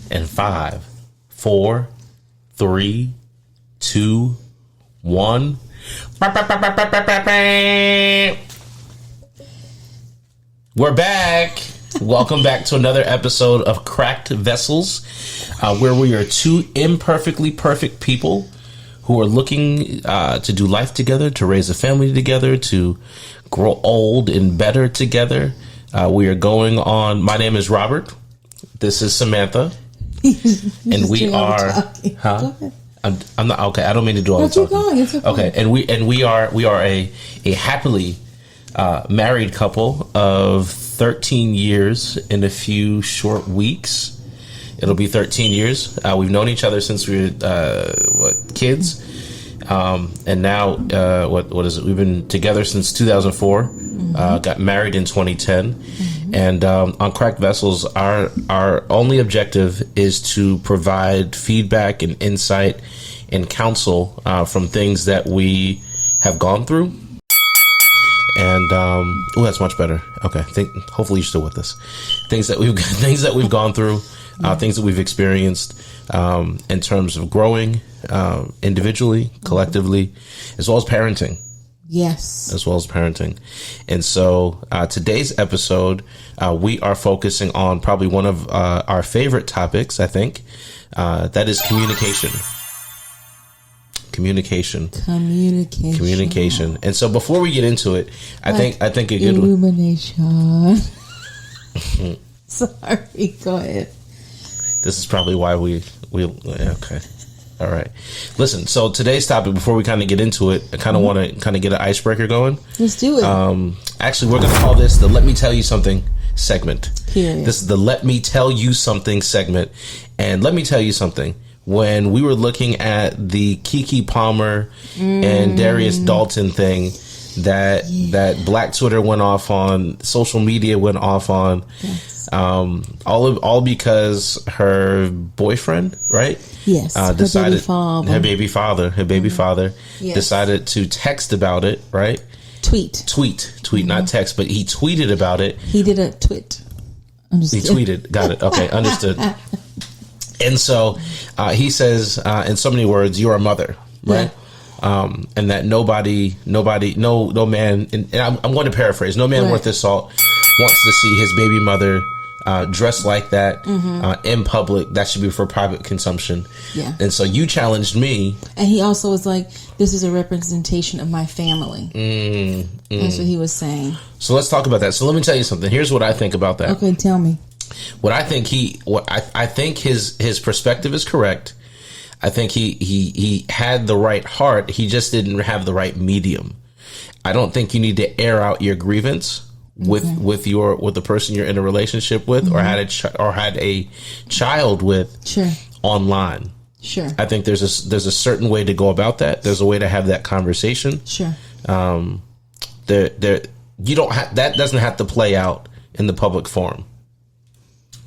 And 5, 4, 3, 2, 1. We're back. Welcome back to another episode of Cracked Vessels, where we are two imperfectly perfect people who are looking to do life together, to raise a family together, to grow old and better together. We are going on. My name is Robert. This is Samantha. And we are. Huh? I'm not okay. I don't mean to do all the talking. Going. It's okay. Okay, and we are a happily married couple of 13 years in a few short weeks. It'll be 13 years. We've known each other since we were kids, and now what is it? We've been together since 2004. Mm-hmm. Got married in 2010, mm-hmm. And on Cracked Vessels, our only objective is to provide feedback and insight and counsel from things that we have gone through. And that's much better. Okay, hopefully you're still with us. Things that we've gone through. Things that we've experienced in terms of growing individually, collectively, as well as parenting. Yes. As well as parenting. And so today's episode, we are focusing on probably one of our favorite topics, I think. That is communication. Communication. And so before we get into it, I think a good illumination. Sorry, go ahead. This is probably why we okay. All right. Listen, so today's topic, before we kind of get into it, I kind of want to kind of get an icebreaker going. Let's do it. Actually, we're going to call this the Let Me Tell You Something segment. Period. This is the Let Me Tell You Something segment. And let me tell you something. When we were looking at the Keke Palmer and Darius Dalton thing that Black Twitter went off on, social media went off on, yes. All because her boyfriend, right? Yes. Decided her baby father yes. decided to text about it, right? Tweet, mm-hmm. Not text, but he tweeted about it. He did a twit. Understood. He tweeted. Got it. Okay, understood. And so he says, in so many words, "You're a mother," right? Yeah. And that no man, and I'm going to paraphrase, no man right. worth his salt wants to see his baby mother dressed like that in public. That should be for private consumption. Yeah. And so you challenged me. And he also was like, this is a representation of my family. That's what he was saying. So let's talk about that. So let me tell you something. Here's what I think about that. Okay, tell me. I think his perspective is correct. I think he had the right heart. He just didn't have the right medium. I don't think you need to air out your grievance with the person you're in a relationship with, mm-hmm. or had a child with, sure. online. Sure. I think there's a certain way to go about that. There's a way to have that conversation. Sure. You don't have, that doesn't have to play out in the public forum.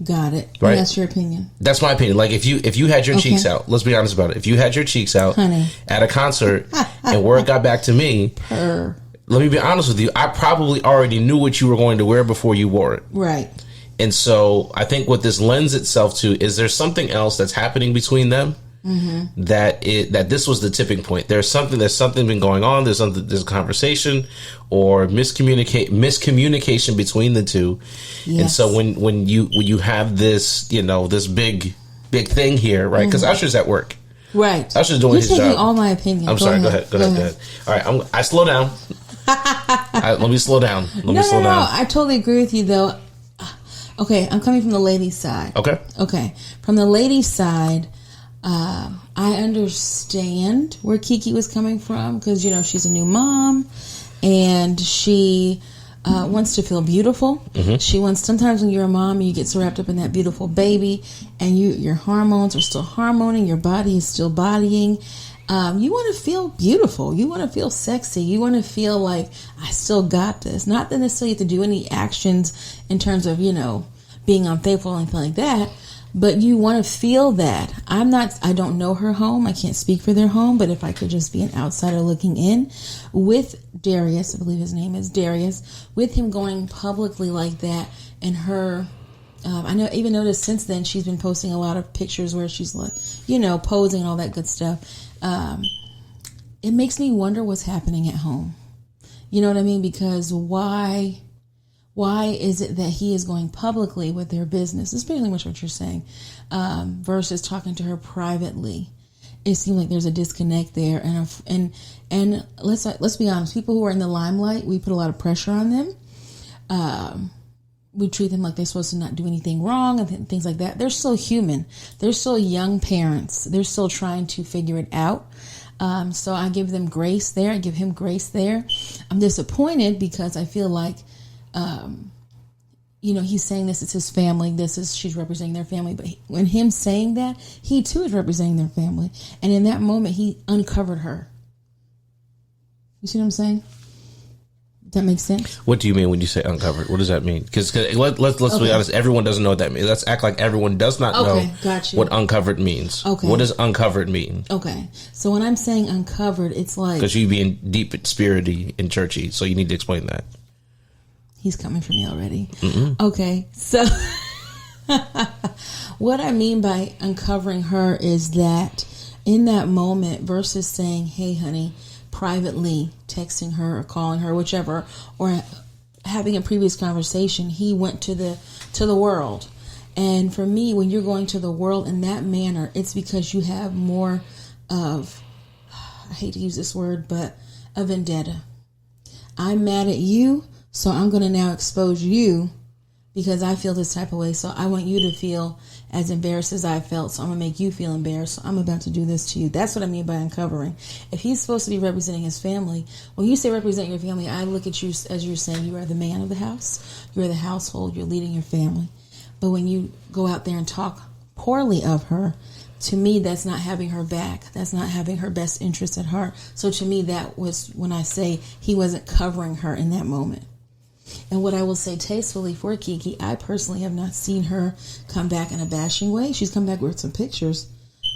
Got it. Right? And that's your opinion. That's my opinion. Like if you had your cheeks out, let's be honest about it. If you had your cheeks out, honey, at a concert and word got back to me, let me be honest with you, I probably already knew what you were going to wear before you wore it. Right. And so I think what this lends itself to is there's something else that's happening between them. Mm-hmm. That this was the tipping point. There's something been going on. There's a conversation or miscommunication between the two. Yes. And so when you have this, this big thing here, right? Because mm-hmm. Usher's at work, right? Usher's doing his job. All my opinion. I'm sorry. Go ahead. All right. I slow down. Let me slow down. No. I totally agree with you, though. Okay, I'm coming from the ladies' side. Okay. From the ladies' side. I understand where Keke was coming from because, she's a new mom and she wants to feel beautiful. Mm-hmm. Sometimes when you're a mom, you get so wrapped up in that beautiful baby and your hormones are still hormoning, your body is still bodying. You want to feel beautiful. You want to feel sexy. You want to feel like I still got this. Not that necessarily you have to do any actions in terms of, being unfaithful or anything like that. But you want to feel that. I don't know her home. I can't speak for their home. But if I could just be an outsider looking in with Darius, I believe his name is Darius, with him going publicly like that and her I know, even noticed since then she's been posting a lot of pictures where she's like, posing and all that good stuff. It makes me wonder what's happening at home. You know what I mean? Because why is it that he is going publicly with their business? It's pretty much what you're saying, versus talking to her privately. It seems like there's a disconnect there, and let's be honest. People who are in the limelight, we put a lot of pressure on them. We treat them like they're supposed to not do anything wrong and things like that. They're still human. They're still young parents. They're still trying to figure it out. So I give them grace there. I give him grace there. I'm disappointed because I feel like, he's saying this is his family. She's representing their family. But when him saying that, he too is representing their family. And in that moment, he uncovered her. You see what I'm saying? Does that make sense? What do you mean when you say uncovered? What does that mean? Because let's be honest. Everyone doesn't know what that means. Let's act like everyone does not know what uncovered means. Okay. What does uncovered mean? Okay. So when I'm saying uncovered, it's like... Because you being deep spirity and churchy, so you need to explain that. He's coming for me already. Mm-mm. Okay. So what I mean by uncovering her is that in that moment versus saying, hey, honey, privately texting her or calling her, whichever, or having a previous conversation, he went to the world. And for me, when you're going to the world in that manner, it's because you have more of, I hate to use this word, but a vendetta. I'm mad at you, so I'm going to now expose you because I feel this type of way. So I want you to feel as embarrassed as I felt. So I'm going to make you feel embarrassed. So I'm about to do this to you. That's what I mean by uncovering. If he's supposed to be representing his family, when you say represent your family, I look at you as you're saying you are the man of the house. You're the household. You're leading your family. But when you go out there and talk poorly of her, to me, that's not having her back. That's not having her best interest at heart. So to me, that was when I say he wasn't covering her in that moment. And what I will say tastefully for Kiki, I personally have not seen her come back in a bashing way. She's come back with some pictures,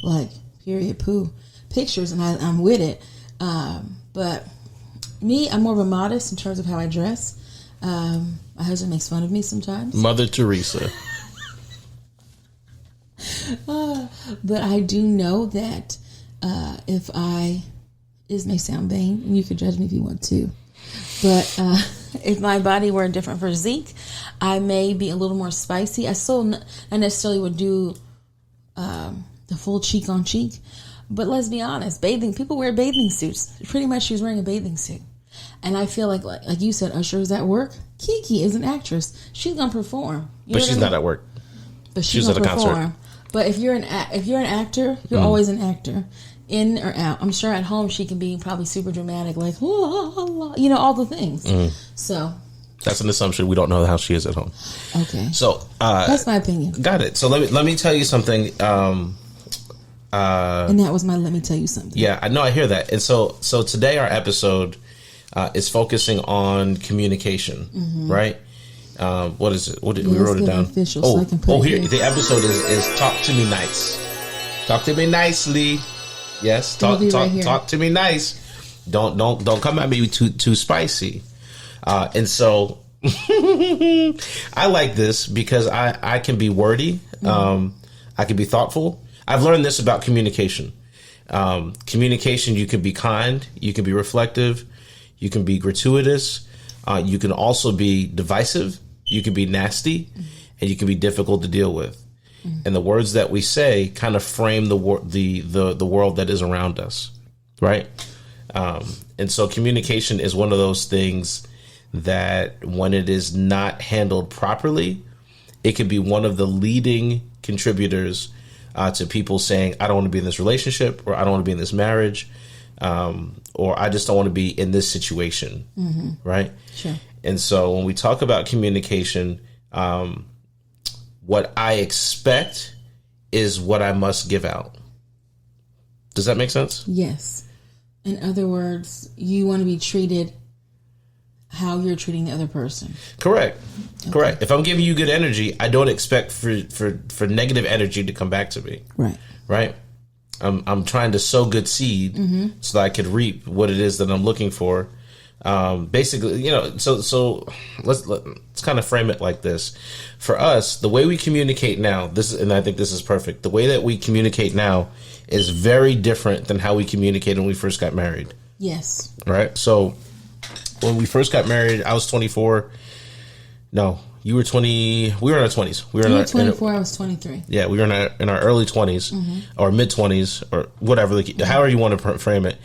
like period poo pictures, and I'm with it. But me, I'm more of a modest in terms of how I dress. My husband makes fun of me sometimes. Mother Teresa. But I do know that this may sound vain, and you can judge me if you want to, but if my body were different physique, I may be a little more spicy. I still not necessarily would do the full cheek on cheek, but let's be honest, people wear bathing suits. Pretty much, she was wearing a bathing suit, and I feel like you said, Usher is at work. Kiki is an actress. She's gonna perform, but she's not at work. But she's at a concert. But if you're an actor, you're always an actor, in or out. I'm sure at home she can be probably super dramatic, like all the things. So that's an assumption. We don't know how she is at home. Okay. So that's my opinion. Got it. So let me tell you something. And that was my let me tell you something. Yeah, I know. I hear that. And so today our episode is focusing on communication, right? What is it? We wrote it down. Official, here the episode is talk to me nice. Talk to me nicely. Yes, talk to me nice. Don't come at me too spicy. And so I like this because I can be wordy. I can be thoughtful. I've learned this about communication. Communication, you can be kind, you can be reflective, you can be gratuitous, you can also be divisive, you can be nasty, and you can be difficult to deal with. And the words that we say kind of frame the world that is around us, right? And so communication is one of those things that when it is not handled properly, it could be one of the leading contributors to people saying, I don't want to be in this relationship, or I don't want to be in this marriage, or I just don't want to be in this situation, right? Sure. And so when we talk about communication, what I expect is what I must give out. Does that make sense? Yes. In other words, you want to be treated how you're treating the other person. Correct. Okay. Correct. If I'm giving you good energy, I don't expect for negative energy to come back to me. Right. Right. I'm trying to sow good seed so that I could reap what it is that I'm looking for Basically, so let's kind of frame it like this. For us, the way we communicate now, and I think this is perfect. The way that we communicate now is very different than how we communicated when we first got married. Yes. Right. So when we first got married, I was 24. No, you were 20. We were in our 20s. You were 24. I was 23. Yeah, we were in our early 20s or mid 20s or whatever, however you want to frame it.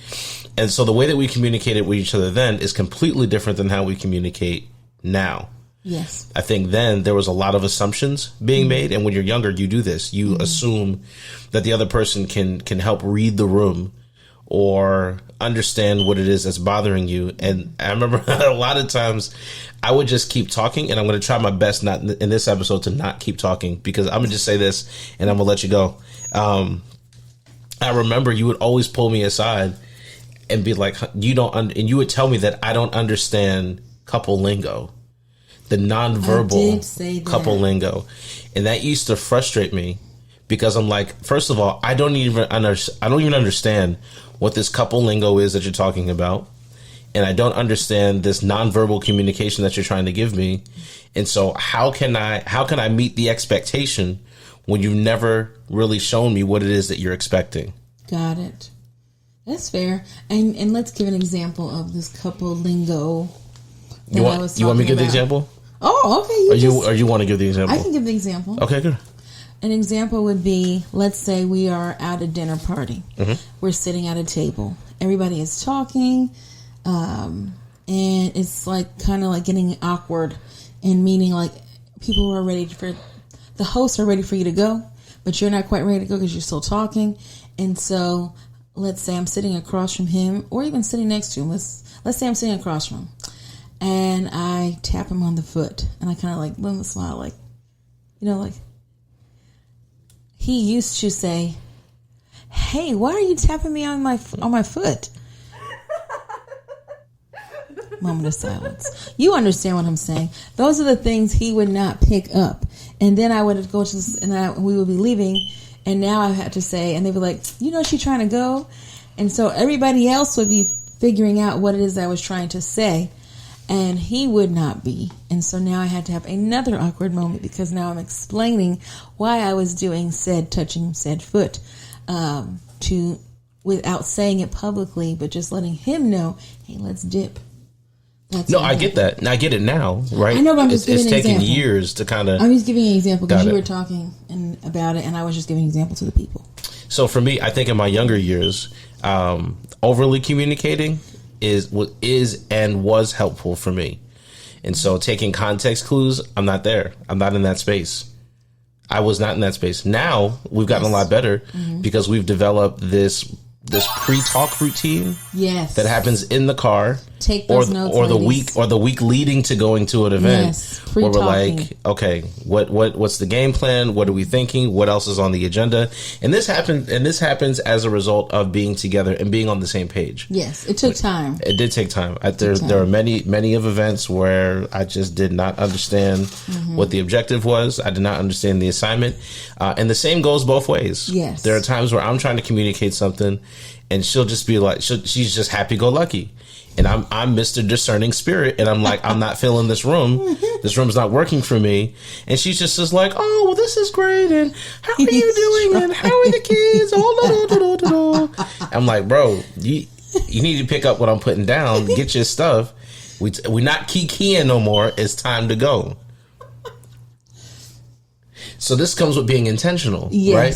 And so the way that we communicated with each other then is completely different than how we communicate now. Yes. I think then there was a lot of assumptions being made. And when you're younger, you do this. You assume that the other person can help read the room or understand what it is that's bothering you. And I remember a lot of times I would just keep talking, and I'm going to try my best not in this episode to not keep talking, because I'm going to just say this and I'm going to let you go. I remember you would always pull me aside and be like, and you would tell me that I don't understand couple lingo, the nonverbal couple lingo. And that used to frustrate me, because I'm like, first of all, I don't even understand what this couple lingo is that you're talking about. And I don't understand this nonverbal communication that you're trying to give me. And so how can I meet the expectation when you've never really shown me what it is that you're expecting? Got it. That's fair. And let's give an example of this couple lingo. You want me to give the example? Oh, okay. Or you want to give the example? I can give the example. Okay, good. An example would be, let's say we are at a dinner party. Mm-hmm. We're sitting at a table. Everybody is talking. And it's like kind of like getting awkward, and meaning like people are ready the hosts are ready for you to go, but you're not quite ready to go because you're still talking. And so let's say I'm sitting across from him, or even sitting next to him. Let's say I'm sitting across from him, and I tap him on the foot, and I kind of like give him a smile, like, like he used to say, "Hey, why are you tapping me on my foot?" Moment of silence. You understand what I'm saying? Those are the things he would not pick up. And then I would go to we would be leaving, and now I had to say, and they'd be like, she's trying to go. And so everybody else would be figuring out what it is I was trying to say, and he would not be. And so now I had to have another awkward moment, because now I'm explaining why I was doing touching said foot, without saying it publicly, but just letting him know, hey, let's dip. I get that. And I get it now, right? I know, but I'm just giving an example. It's taken years to kind of... I'm just giving an example because you were talking about it, and I was just giving an example to the people. So for me, I think in my younger years, overly communicating is and was helpful for me. And so taking context clues, I'm not there. I'm not in that space. I was not in that space. Now, we've gotten a lot better because we've developed this pre-talk routine that happens in the car. Take those notes, or the week leading to going to an event, where we're like, okay, what's the game plan? What are we thinking? What else is on the agenda? And this happens as a result of being together and being on the same page. Yes, it took time. It did take time. There are many of events where I just did not understand what the objective was. I did not understand the assignment, and the same goes both ways. Yes, there are times where I'm trying to communicate something, and she'll just be like, she's just happy-go-lucky. And I'm Mr. Discerning Spirit, and I'm like, I'm not feeling this room. This room's not working for me. And she's just like, oh, well, this is great. And how are you doing? And how are the kids? Oh, I'm like, bro, you need to pick up what I'm putting down. Get your stuff. We're not kikiing no more. It's time to go. So this comes with being intentional, right?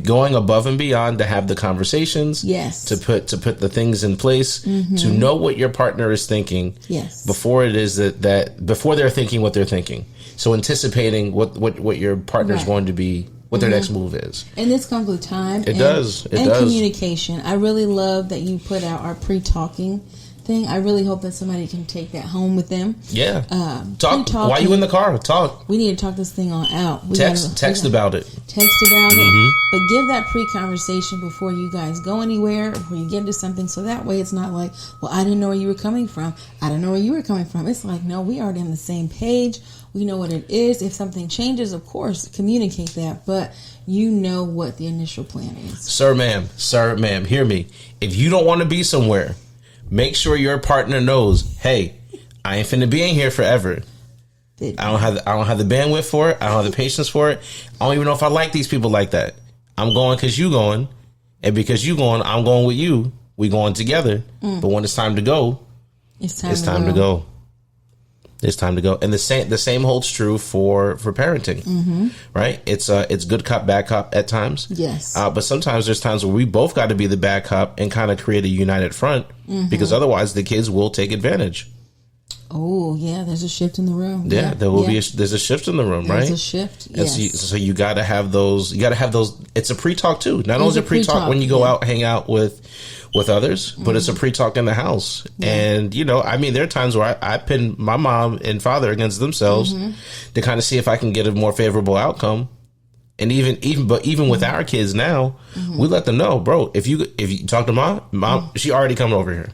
Going above and beyond to have the conversations, to put the things in place, to know what your partner is thinking, before it is that before they're thinking what they're thinking. So anticipating what your partner is going to be, what their next move is. And this comes with time. It does. Communication. I really love that you put out our pre-talking thing. I really hope that somebody can take that home with them. Yeah. Talk. While you in the car, talk. We need to talk this thing on out. Text about it. Text about it. But give that pre-conversation before you guys go anywhere, before you get into something, so that way it's not like, well, I didn't know where you were coming from. I don't know where you were coming from. It's like, no, we are on the same page. We know what it is. If something changes, of course, communicate that. But you know what the initial plan is. Sir, ma'am, hear me. If you don't want to be somewhere, Make sure your partner knows, hey, I ain't finna be in here forever. I don't have the bandwidth for it. I don't have the patience for it. I don't even know if I like these people like that. I'm going because you going, and because you going, I'm going with you. We going together. But when it's time to go, it's time to go. It's time to go. And the same holds true for parenting, right? It's good cop, bad cop at times. Yes. But sometimes there's times where we both got to be the bad cop and kind of create a united front, because otherwise the kids will take advantage. Oh yeah, there's a shift in the room. Yeah, there will be. There's a shift in the room, right? There's a shift. Yes. So you got to have those. You got to have those. It's a pre-talk too. Not only is it pre-talk when you go out, hang out with others, but it's a pre-talk in the house. Yeah. And I mean, there are times where I pin my mom and father against themselves to kind of see if I can get a more favorable outcome. And even with our kids now, we let them know, bro. If you talk to mom, she already coming over here.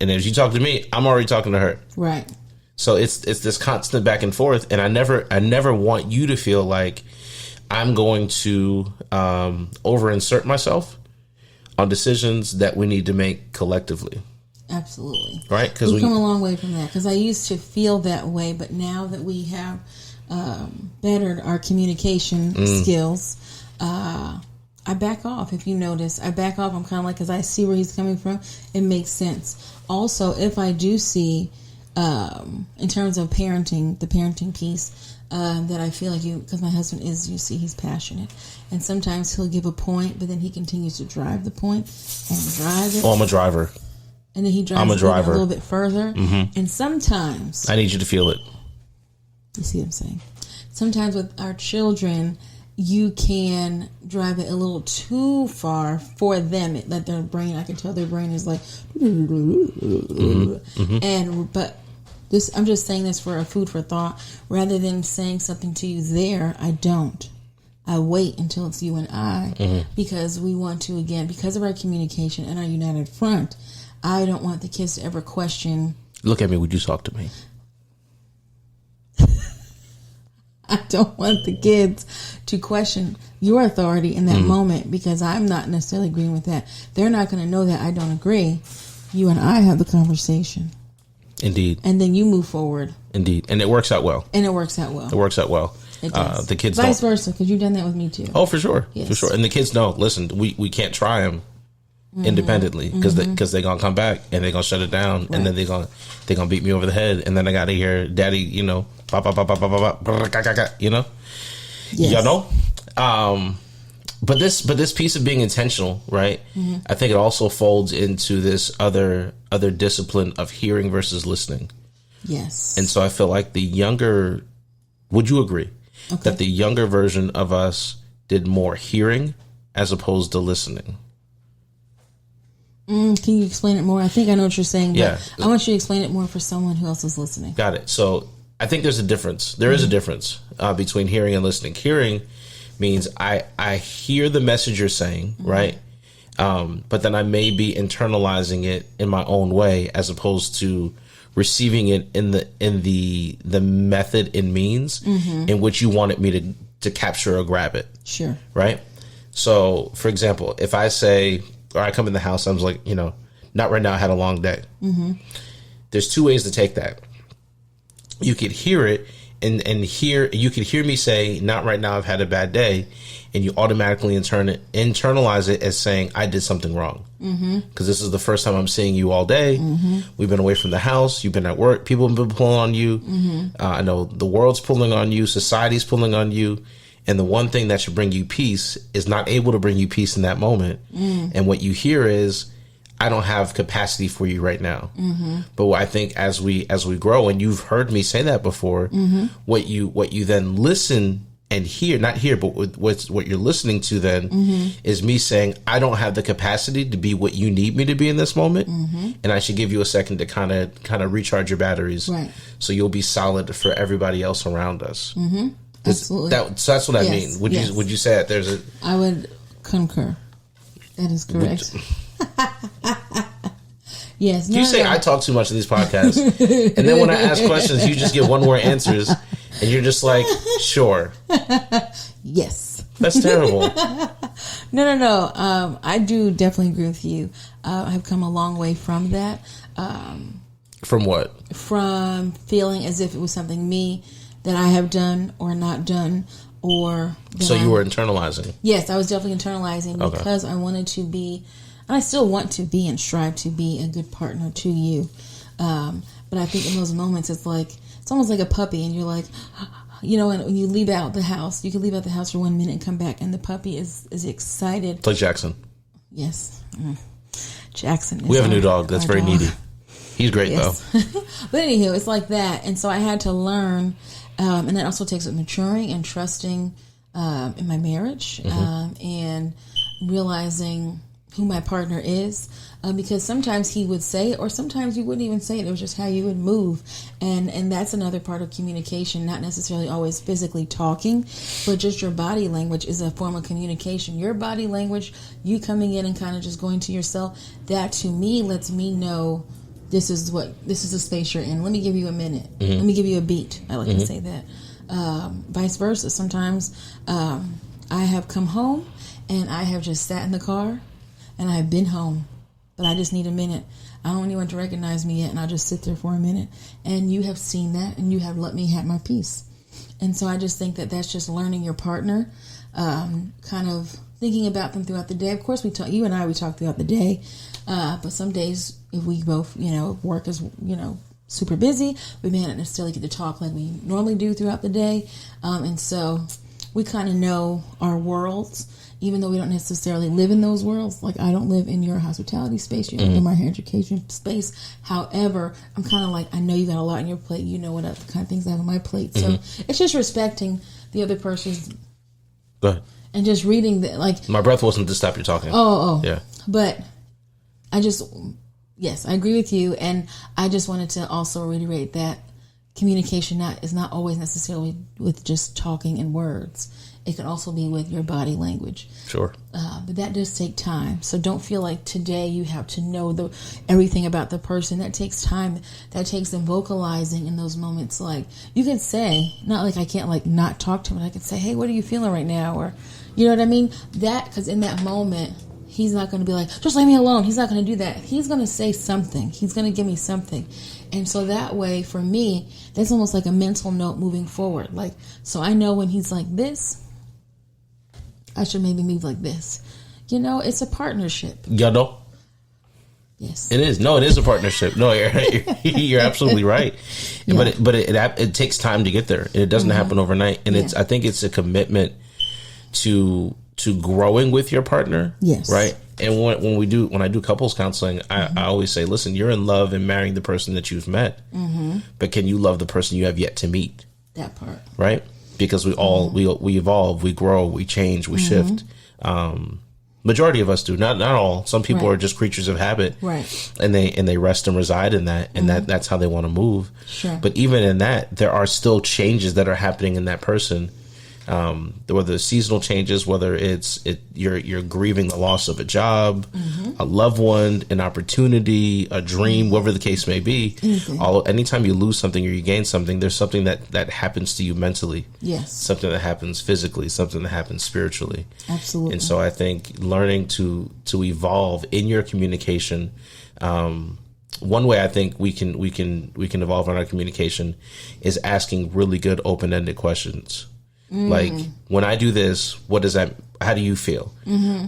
And if you talk to me, I'm already talking to her. Right. So it's this constant back and forth, and I never want you to feel like I'm going to over insert myself on decisions that we need to make collectively. Absolutely. Right? Because we've come a long way from that. Because I used to feel that way, but now that we have bettered our communication skills, I back off. If you notice, I back off. I'm kind of like, because I see where he's coming from. It makes sense. Also, if I do see, in terms of parenting, the parenting piece, that I feel like because my husband is, he's passionate. And sometimes he'll give a point, but then he continues to drive the point and drive it. Oh, I'm a driver. And then he drives it a little bit further. And sometimes... I need you to feel it. You see what I'm saying? Sometimes with our children, you can drive it a little too far for them. Let their brain, I can tell their brain is like... But this, I'm just saying this for a food for thought. Rather than saying something to you there, I don't. I wait until it's you and I, because we want to, again, because of our communication and our united front, I don't want the kids to ever question. Look at me, would you talk to me? I don't want the kids to question your authority in that moment, because I'm not necessarily agreeing with that. They're not going to know that I don't agree. You and I have the conversation. Indeed. And then you move forward. Indeed. And it works out well. It works out well. The kids vice versa, because you've done that with me too. Oh, for sure. Yes. For sure. And the kids know, listen, we can't try them independently, because they're going to come back and they're going to shut it down. Right. And then they're going to beat me over the head. And then I got to hear daddy, pop, yes. Y'all know? But this piece of being intentional, right? I think it also folds into this other discipline of hearing versus listening. Yes. And so I feel like would you agree that the younger version of us did more hearing as opposed to listening? Can you explain it more? I think I know what you're saying, but I want you to explain it more for someone who else is listening. Got it. So I think there's a difference. There is a difference between hearing and listening. Hearing means I hear the message you're saying, right? But then I may be internalizing it in my own way, as opposed to receiving it in the method and means in which you wanted me to capture or grab it. Sure. Right? So, for example, if I say, or I come in the house, I was like, not right now, I had a long day. There's two ways to take that. You could hear it you could hear me say, not right now, I've had a bad day. And you automatically internalize it as saying, I did something wrong. Because this is the first time I'm seeing you all day. We've been away from the house. You've been at work. People have been pulling on you. I know the world's pulling on you. Society's pulling on you. And the one thing that should bring you peace is not able to bring you peace in that moment. And what you hear is, I don't have capacity for you right now. But what I think as we grow, and you've heard me say that before, what you then listen and hear, not hear, but what you're listening to then is me saying, I don't have the capacity to be what you need me to be in this moment. And I should give you a second to kind of recharge your batteries. Right. So you'll be solid for everybody else around us. Absolutely. So that's what I mean. Would you say that I would concur. That is correct. Yes. You say I talk too much in these podcasts, and then when I ask questions, you just give one-word answers, and you're just like, sure. Yes. That's terrible. No. I do definitely agree with you. I've come a long way from that. From what? From feeling as if it was something me that I have done or not done, or so you were internalizing. Yes, I was definitely internalizing because I wanted to be, and I still want to be and strive to be a good partner to you. But I think in those moments, it's almost like a puppy, and you're like, you know, and when you leave out the house, you can leave out the house for 1 minute and come back, and the puppy is excited. It's like Jackson. Yes, Jackson. We have a new dog that's very needy. He's great though. But anywho, it's like that, and so I had to learn, and that also takes maturing and trusting in my marriage, and realizing who my partner is, because sometimes he would say it, or sometimes you wouldn't even say it. It was just how you would move, and that's another part of communication. Not necessarily always physically talking, but just your body language is a form of communication. Your body language, you coming in and kind of just going to yourself, that to me lets me know this is the space you're in. Let me give you a minute. Let me give you a beat. I like to say that. Vice versa. Sometimes I have come home and I have just sat in the car and I've been home, but I just need a minute. I don't want anyone to recognize me yet, and I'll just sit there for a minute. And you have seen that, and you have let me have my peace. And so I just think that that's just learning your partner, kind of thinking about them throughout the day. Of course, we talk throughout the day, but some days, if we both, work is, super busy, we may not necessarily get to talk like we normally do throughout the day. And so we kind of know our worlds, even though we don't necessarily live in those worlds. Like, I don't live in your hospitality space, you don't live in my higher education space. However, I'm kind of like, I know you got a lot on your plate. You know what the kind of things I have on my plate. So it's just respecting the other person's. Go ahead. And just reading my breath wasn't to stop you talking. Oh. Yeah. But yes, I agree with you. And I just wanted to also reiterate that communication is not always necessarily with just talking in words. It can also be with your body language. Sure. But that does take time. So don't feel like today you have to know everything about the person. That takes time. That takes them vocalizing in those moments. Like, you can say, not like I can't not talk to him. I can say, hey, what are you feeling right now? Or, you know what I mean? Because in that moment, he's not going to be like, just leave me alone. He's not going to do that. He's going to say something. He's going to give me something. And so that way, for me, that's almost like a mental note moving forward. So I know when he's like this, I should maybe move like this. It's a partnership. Yes. It is. No, it is a partnership. No, you're absolutely right. Yeah. But it takes time to get there. It doesn't happen overnight. And I think it's a commitment to growing with your partner. Yes. Right. And when I do couples counseling, I always say, listen, you're in love and marrying the person that you've met, but can you love the person you have yet to meet? That part. Right. Because we all we evolve, we grow, we change, we shift. Majority of us do, not all. Some people are just creatures of habit, right? And they rest and reside in that, and that's how they want to move. Sure. But even in that, there are still changes that are happening in that person. Whether it's seasonal changes, whether you're grieving the loss of a job, a loved one, an opportunity, a dream, whatever the case may be. Anytime you lose something or you gain something, there's something that happens to you mentally. Yes. Something that happens physically, something that happens spiritually. Absolutely. And so I think learning to evolve in your communication. One way I think we can evolve in our communication is asking really good open-ended questions. Like, when I do this, what does that? How do you feel?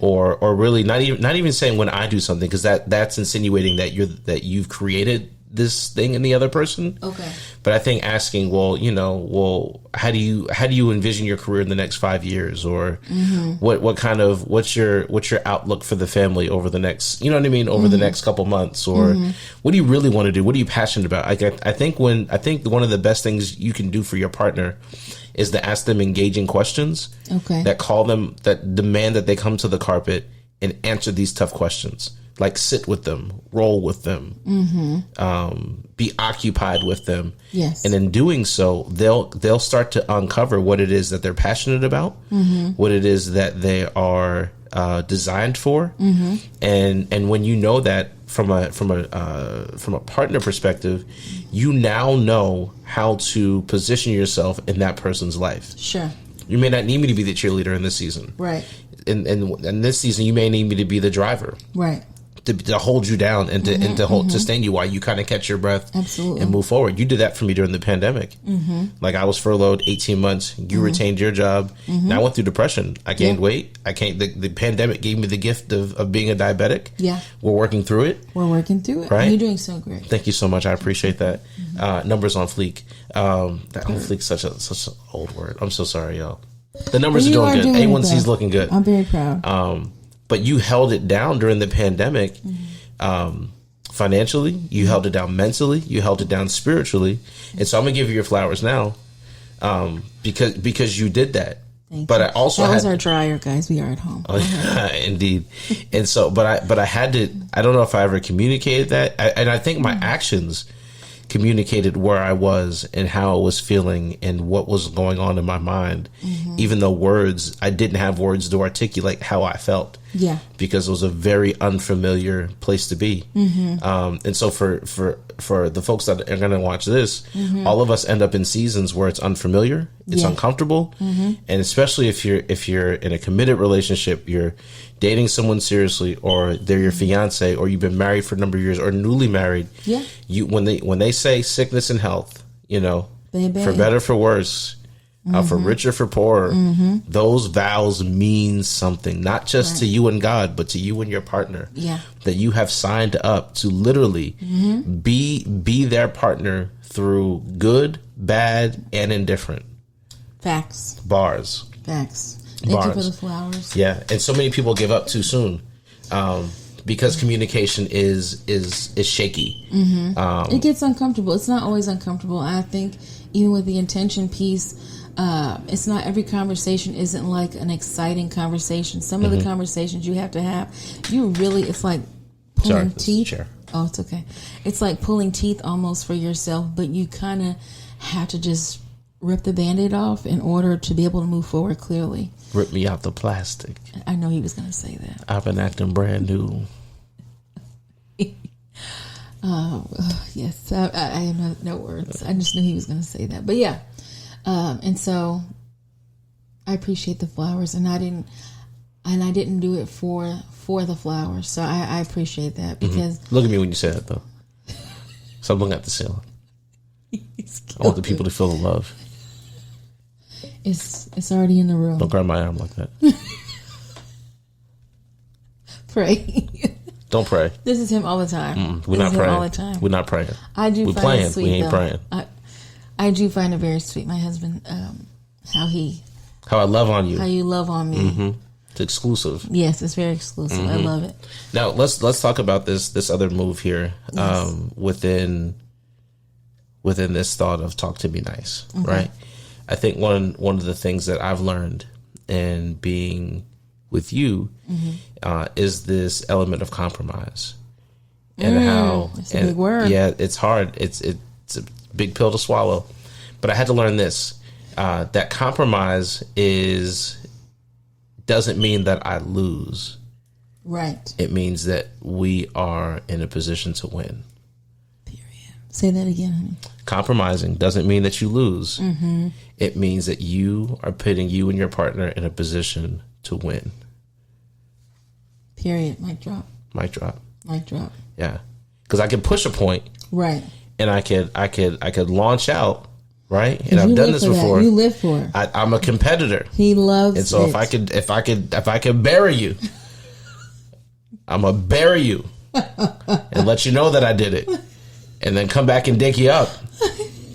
Or really not even saying when I do something, because that's insinuating that you've created this thing in the other person. Okay. But I think asking, how do you envision your career in the next 5 years, or what's your outlook for the family over the next, over the next couple months, or what do you really want to do? What are you passionate about? I think one of the best things you can do for your partner is to ask them engaging questions that demand that they come to the carpet and answer these tough questions. Like, sit with them, roll with them, be occupied with them. Yes. And in doing so, they'll start to uncover what it is that they're passionate about, what it is that they are designed for. And when you know that from a partner perspective, you now know how to position yourself in that person's life. Sure. You may not need me to be the cheerleader in this season. Right. In this season, you may need me to be the driver. Right. To hold you down and to sustain you while you kind of catch your breath. Absolutely. And move forward. You did that for me during the pandemic. Like I was furloughed 18 months. You retained your job. And I went through depression. I gained weight. The pandemic gave me the gift of being a diabetic. Yeah. We're working through it. Right. You're doing so great. Thank you so much. I appreciate that. Numbers on fleek. That on fleek is such an old word. I'm so sorry, y'all. The numbers are doing good. A1C is looking good. I'm very proud. But you held it down during the pandemic, financially. You held it down mentally. You held it down spiritually. And so I'm gonna give you your flowers now, because you did that. Thank but you. I also that was our dryer, guys. We are at home. Indeed. And so, but I had to. I don't know if I ever communicated that, and I think my actions communicated where I was and how I was feeling and what was going on in my mind, even though I didn't have words to articulate how I felt. Yeah. Because it was a very unfamiliar place to be. And so for the folks that are going to watch this, all of us end up in seasons where it's unfamiliar, it's uncomfortable. And especially if you're in a committed relationship, you're dating someone seriously, or they're your fiance, or you've been married for a number of years, or newly married. Yeah. When they say sickness and health, Baby. For better, for worse, for richer, for poorer, those vows mean something, not just to you and God, but to you and your partner. Yeah. That you have signed up to literally be their partner through good, bad, and indifferent. Facts. Bars. Facts. Thank you for the flowers. Yeah, and so many people give up too soon, because communication is shaky. It gets uncomfortable. It's not always uncomfortable. I think even with the intention piece, it's not every conversation isn't like an exciting conversation. Some of the conversations you have to have, it's like pulling teeth. Oh, it's okay. It's like pulling teeth almost for yourself, but you kind of have to just rip the Band-Aid off in order to be able to move forward clearly. Rip me out the plastic. I know he was going to say that. I've been acting brand new. Yes. I have no words. I just knew he was going to say that. But yeah. And so I appreciate the flowers, and I didn't do it for the flowers. So I appreciate that, because Look at me when you say that, though. So I'm looking at the ceiling. I want the people to feel the love. It's already in the room. Don't grab my arm like that. Pray. Don't pray. This is him all the time. We're not praying all the time. We're not praying. We're playing. It sweet, we ain't though. praying. I do find it very sweet, my husband, how I love on you. How you love on me. It's exclusive. Yes, it's very exclusive. I love it. Now let's talk about this other move here, within this thought of talk to me nice, right? I think one of the things that I've learned in being with you is this element of compromise, and how it's a big word. Yeah, it's hard. It's a big pill to swallow, but I had to learn this: that compromise doesn't mean that I lose. Right. It means that we are in a position to win. Say that again, honey. Compromising doesn't mean that you lose. It means that you are putting you and your partner in a position to win. Period. Mic drop. Mic drop. Mic drop. Yeah, because I can push a point, right, and I could launch out, right. And I've done this before. You live for it. I'm a competitor. He loves. And so it. if I could bury you, I'm gonna bury you and let you know that I did it. And then come back and dig you up,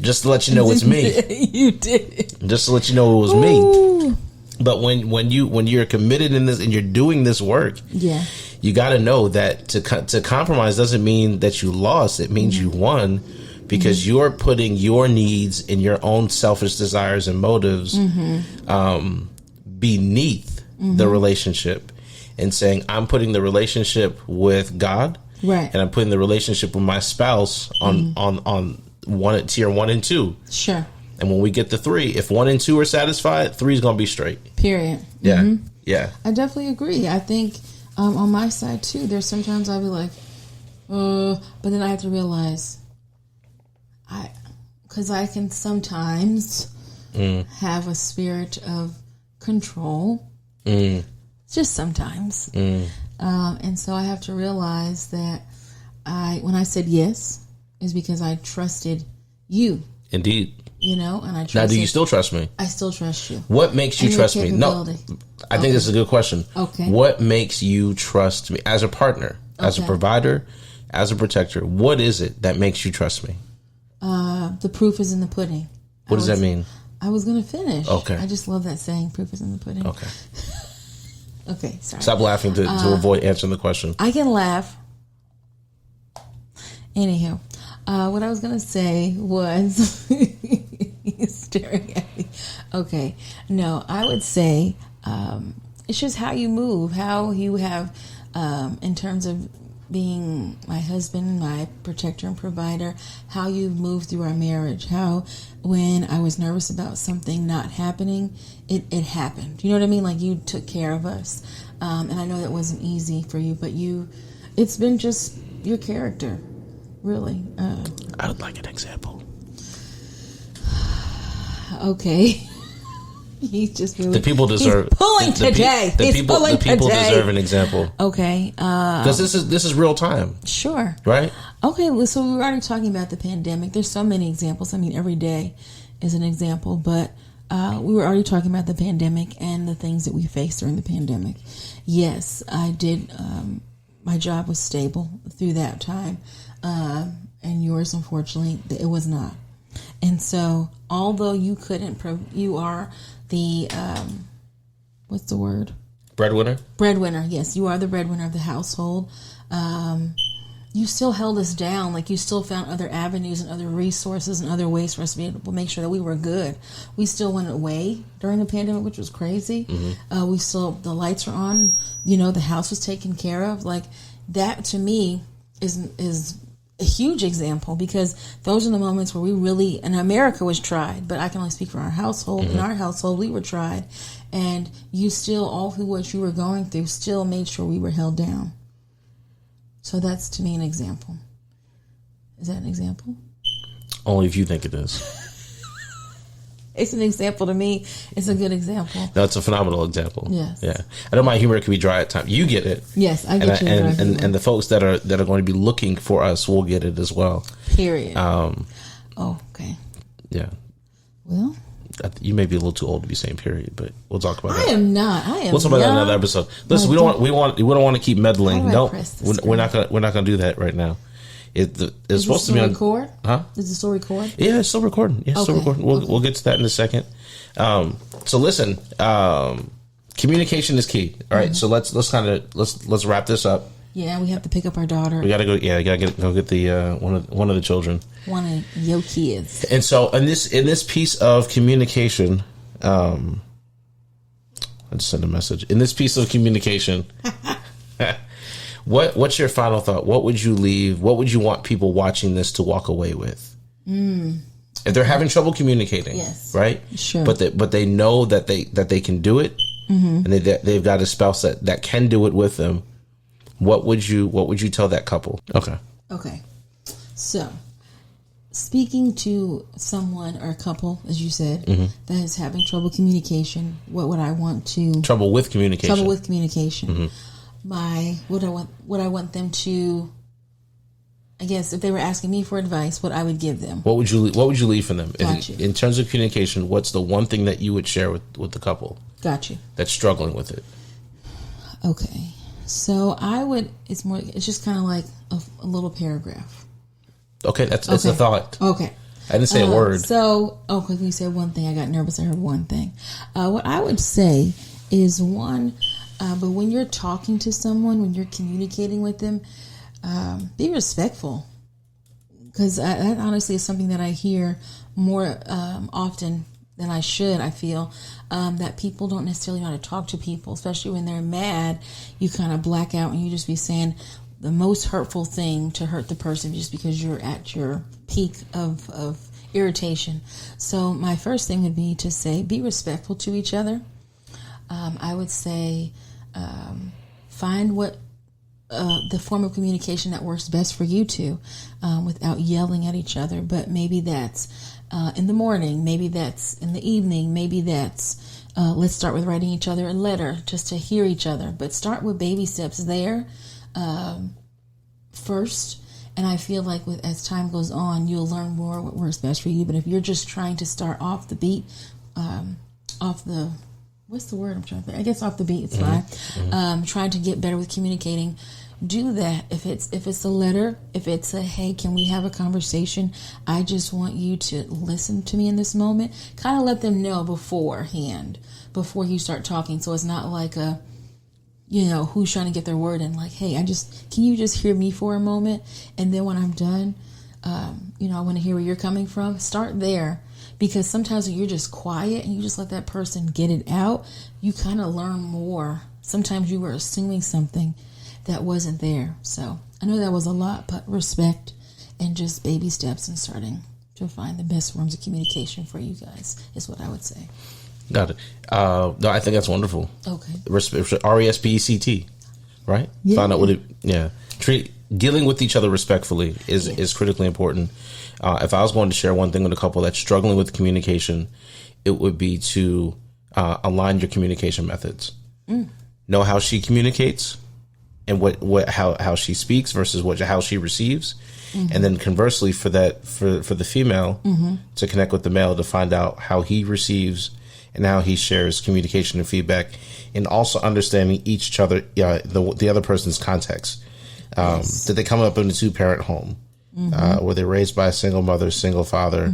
just to let you know it's me. You did. Just to let you know it was me. But when you're committed in this and you're doing this work, you got to know that to compromise doesn't mean that you lost. It means you won, because you're putting your needs and your own selfish desires and motives beneath the relationship, and saying, I'm putting the relationship with God. Right. And I'm putting the relationship with my spouse on tier 1 and 2. Sure. And when we get to 3, if 1 and 2 are satisfied, 3 is going to be straight. Period. Yeah. Yeah. I definitely agree. I think on my side too, there's sometimes I'll be like, but then I have to realize because I can sometimes have a spirit of control. Just sometimes. And so I have to realize that when I said yes, is because I trusted you. Indeed. And I trust. Now, do you still trust me? I still trust you. What makes you trust me? No, I think this is a good question. Okay. What makes you trust me as a partner, as a provider, as a protector? What is it that makes you trust me? The proof is in the pudding. What does that mean? I was going to finish. Okay. I just love that saying, proof is in the pudding. Okay. Okay, sorry. Stop laughing to avoid answering the question. I can laugh. Anyhow, what I was going to say was... He's staring at me. Okay. No, I would say it's just how you move, how you have, in terms of being my husband, my protector and provider, how you moved through our marriage, how when I was nervous about something not happening, it happened. You know what I mean? Like you took care of us. And I know that wasn't easy for you, but it's been just your character, really. I would like an example. Okay. He's just really... The people deserve... He's pulling today. The people deserve an example. Okay. Because this is real time. Sure. Right? Okay, so we were already talking about the pandemic. There's so many examples. I mean, every day is an example. But we were already talking about the pandemic and the things that we faced during the pandemic. Yes, I did. My job was stable through that time. And yours, unfortunately, it was not. And so, although you you are the, what's the word? Breadwinner? Breadwinner, yes. You are the breadwinner of the household. You still held us down. Like, you still found other avenues and other resources and other ways for us to be able to make sure that we were good. We still went away during the pandemic, which was crazy. Mm-hmm. The lights were on. The house was taken care of. Like, that, to me, is a huge example, because those are the moments where we really, and America was tried, but I can only speak for our household. Mm-hmm. In our household, we were tried, and you still, all through what you were going through, still made sure we were held down. So that's, to me, an example. Is that an example? Only if you think it is. It's an example to me. It's a good example. No, it's a phenomenal example. Yes. Yeah. I know my humor can be dry at times. You get it. Yes, I get you. And the folks that are going to be looking for us will get it as well. Period. Okay. Yeah. Well, you may be a little too old to be saying period, but we'll talk about that. I am not. We'll talk about that in another episode. Listen, we don't want to keep meddling. No, we're not gonna do that right now. It's supposed to be on record. Huh? Is it still recording? Yeah, it's still recording. Yeah, it's still recording. We'll get to that in a second. So listen, communication is key. All right, so let's wrap this up. Yeah, we have to pick up our daughter. We gotta go. Yeah, go get the one of the children. One of your kids. And so in this piece of communication, I just sent a message. In this piece of communication. What's your final thought? What would you leave? What would you want people watching this to walk away with? If they're having trouble communicating, yes, right? Sure. But they know that they can do it, and they've got a spouse that can do it with them. What would you tell that couple? Okay. So, speaking to someone or a couple, as you said, that is having trouble communication, what would I want to... Trouble with communication. Mm-hmm. What I want them to, I guess, if they were asking me for advice, what I would give them. What would you leave for them? Got you. In terms of communication, what's the one thing that you would share with the couple? Got you. That's struggling with it. Okay. So it's just kind of like a little paragraph. Okay, that's a thought. Okay. I didn't say a word. So, because you said one thing, I got nervous. I heard one thing. What I would say is but when you're talking to someone, when you're communicating with them, be respectful. Because that honestly is something that I hear more often than I should, I feel. That people don't necessarily know how to talk to people, especially when they're mad. You kind of black out and you just be saying the most hurtful thing to hurt the person just because you're at your peak of irritation. So my first thing would be to say, be respectful to each other. I would say find what the form of communication that works best for you two, without yelling at each other. But maybe that's in the morning. Maybe that's in the evening. Maybe that's let's start with writing each other a letter just to hear each other. But start with baby steps there first. And I feel like as time goes on, you'll learn more what works best for you. But if you're just trying to start off the beat, what's the word I'm trying to think? I guess off the beat, it's fine. Trying to get better with communicating. Do that. If it's a letter, if it's a, hey, can we have a conversation? I just want you to listen to me in this moment. Kind of let them know beforehand, before you start talking. So it's not like who's trying to get their word in. Like, hey, can you just hear me for a moment? And then when I'm done, I want to hear where you're coming from. Start there. Because sometimes when you're just quiet and you just let that person get it out, you kind of learn more. Sometimes you were assuming something that wasn't there. So I know that was a lot, but respect and just baby steps and starting to find the best forms of communication for you guys is what I would say. Got it. No, I think that's wonderful. Okay. RESPECT, right? Yeah. Find out what dealing with each other respectfully is critically important. If I was going to share one thing with a couple that's struggling with communication, it would be to align your communication methods. Know how she communicates and how she speaks versus how she receives. And then conversely for the female to connect with the male to find out how he receives and how he shares communication and feedback, and also understanding each other, the other person's context. Did they come up in a 2-parent home? Were they raised by a single mother, single father,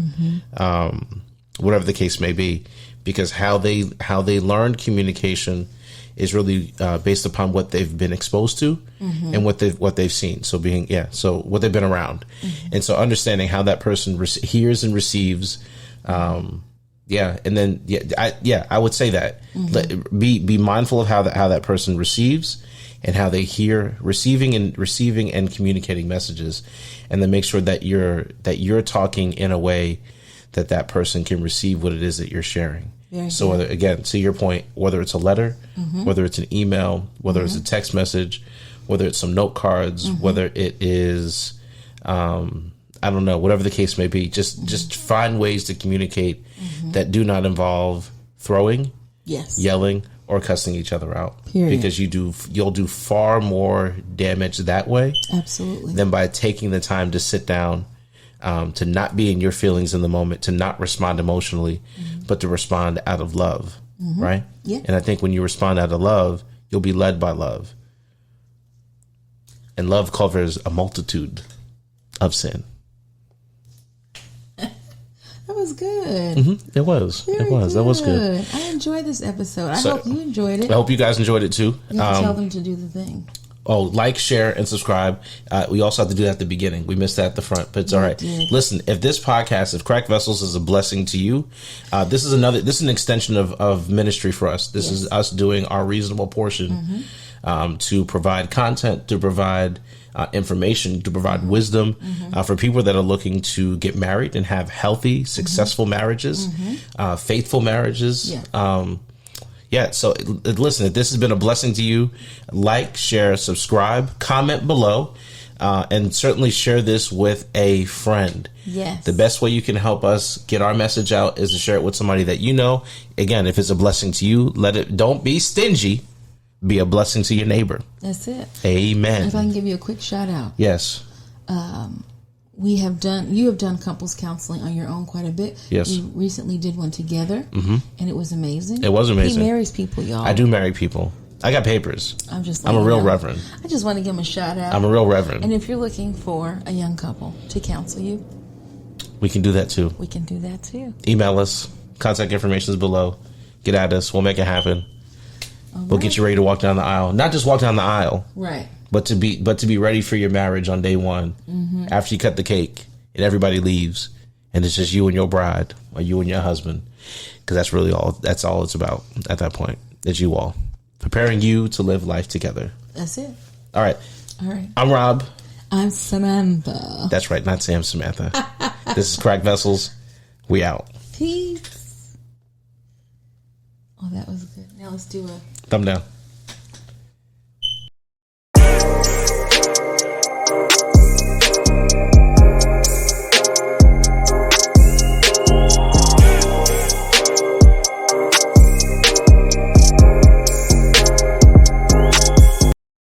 whatever the case may be? Because how they learned communication is really based upon what they've been exposed to and what they've seen. So what they've been around, and so understanding how that person hears and receives. And then I would say that be mindful of how that person receives and how they hear, receiving and communicating messages, and then make sure that you're talking in a way that person can receive what it is that you're sharing. So whether, again, to your point, whether it's a letter, whether it's an email, whether it's a text message, whether it's some note cards, whether it is, I don't know, whatever the case may be, just find ways to communicate that do not involve throwing, yelling, or cussing each other out. Period. Because you'll do far more damage that way, absolutely, than by taking the time to sit down, to not be in your feelings in the moment, to not respond emotionally, but to respond out of love, right? Yeah. And I think when you respond out of love, you'll be led by love, and love covers a multitude of sin. That was good. It was. Very it was. Good. That was good. I enjoyed this episode. I hope you enjoyed it. I hope you guys enjoyed it too. You have to tell them to do the thing. Oh, like, share, and subscribe. We also have to do that at the beginning. We missed that at the front, but it's all right. Listen, if this podcast, if Cracked Vessels is a blessing to you, this is an extension of ministry for us. This is us doing our reasonable portion to provide content, to provide information, to provide wisdom for people that are looking to get married and have healthy, successful marriages, faithful marriages. So listen, if this has been a blessing to you, like, share, subscribe, comment below, and certainly share this with a friend. Yes. The best way you can help us get our message out is to share it with somebody that you know. Again, if it's a blessing to you, don't be stingy. Be a blessing to your neighbor. That's it. Amen. If I can give you a quick shout out. Yes. You have done couples counseling on your own quite a bit. Yes. We recently did one together, and it was amazing. It was amazing. He marries people, y'all. I do marry people. I got papers. I'm a real reverend. I just want to give him a shout out. I'm a real reverend. And if you're looking for a young couple to counsel you, we can do that too. We can do that too. Email us. Contact information is below. Get at us. We'll make it happen. We'll get you ready to walk down the aisle. Not just walk down the aisle, right? But to be ready for your marriage on day one, after you cut the cake and everybody leaves, and it's just you and your bride or you and your husband, because that's really all. That's all it's about at that point. It's you all preparing you to live life together. That's it. All right. I'm Rob. I'm Samantha. That's right, not Sam. Samantha. This is Cracked Vessels. We out. Peace. Oh, that was good. Now let's do a thumb down.